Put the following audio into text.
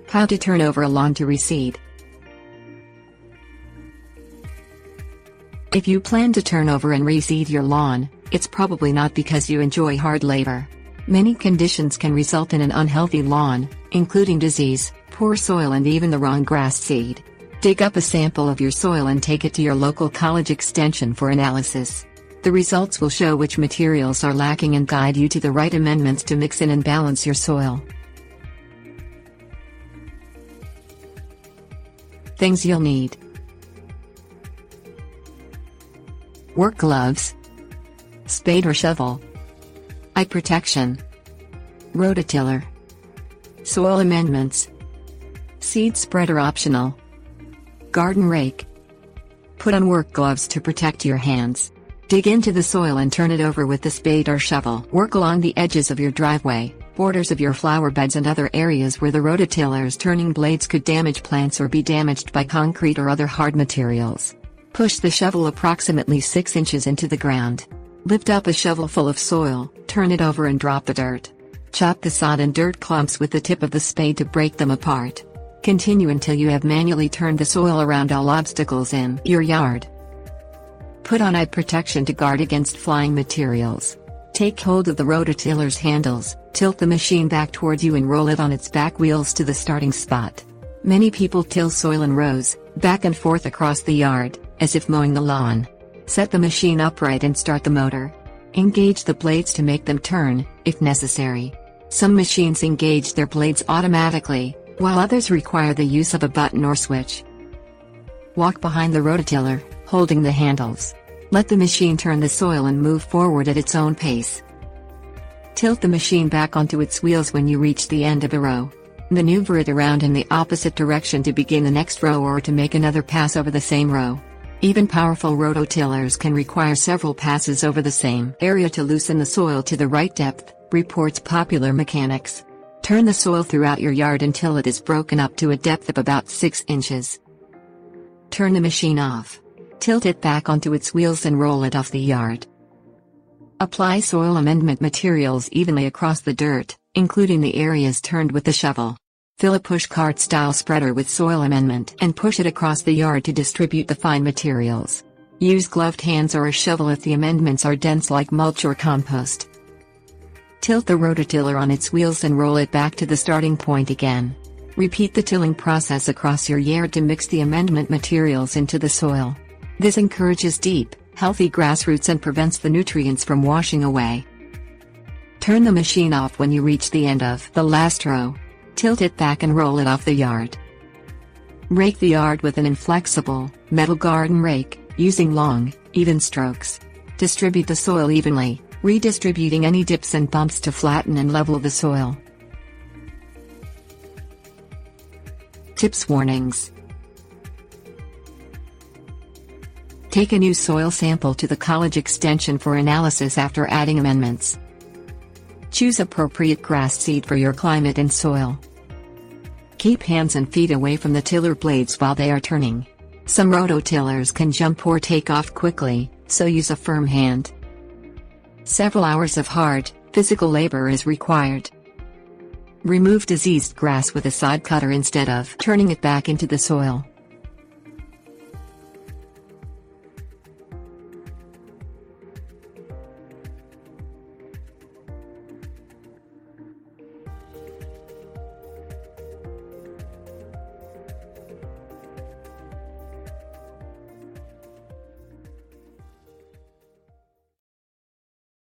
How to turn over a lawn to reseed. If you plan to turn over and reseed your lawn, it's probably not because you enjoy hard labor. Many conditions can result in an unhealthy lawn, including disease, poor soil, and even the wrong grass seed. Dig up a sample of your soil and take it to your local college extension for analysis. The results will show which materials are lacking and guide you to the right amendments to mix in and balance your soil. Things you'll need: work gloves, spade or shovel, eye protection, rototiller, soil amendments, seed spreader optional, garden rake. Put on work gloves to protect your hands. Dig into the soil and turn it over with the spade or shovel. Work along the edges of your driveway, borders of your flower beds, and other areas where the rototiller's turning blades could damage plants or be damaged by concrete or other hard materials. Push the shovel approximately 6 inches into the ground. Lift up a shovel full of soil, turn it over and drop the dirt. Chop the sod and dirt clumps with the tip of the spade to break them apart. Continue until you have manually turned the soil around all obstacles in your yard. Put on eye protection to guard against flying materials. Take hold of the rototiller's handles, tilt the machine back toward you and roll it on its back wheels to the starting spot. Many people till soil in rows, back and forth across the yard, as if mowing the lawn. Set the machine upright and start the motor. Engage the blades to make them turn, if necessary. Some machines engage their blades automatically, while others require the use of a button or switch. Walk behind the rototiller, holding the handles. Let the machine turn the soil and move forward at its own pace. Tilt the machine back onto its wheels when you reach the end of a row. Maneuver it around in the opposite direction to begin the next row or to make another pass over the same row. Even powerful rototillers can require several passes over the same area to loosen the soil to the right depth, reports Popular Mechanics. Turn the soil throughout your yard until it is broken up to a depth of about 6 inches. Turn the machine off. Tilt it back onto its wheels and roll it off the yard. Apply soil amendment materials evenly across the dirt, including the areas turned with the shovel. Fill a pushcart style spreader with soil amendment and push it across the yard to distribute the fine materials. Use gloved hands or a shovel if the amendments are dense like mulch or compost. Tilt the rototiller on its wheels and roll it back to the starting point again. Repeat the tilling process across your yard to mix the amendment materials into the soil. This encourages deep, healthy grass roots and prevents the nutrients from washing away. Turn the machine off when you reach the end of the last row. Tilt it back and roll it off the yard. Rake the yard with an inflexible, metal garden rake, using long, even strokes. Distribute the soil evenly, redistributing any dips and bumps to flatten and level the soil. Tips warnings. Take a new soil sample to the college extension for analysis after adding amendments. Choose appropriate grass seed for your climate and soil. Keep hands and feet away from the tiller blades while they are turning. Some rototillers can jump or take off quickly, so use a firm hand. Several hours of hard, physical labor is required. Remove diseased grass with a side cutter instead of turning it back into the soil.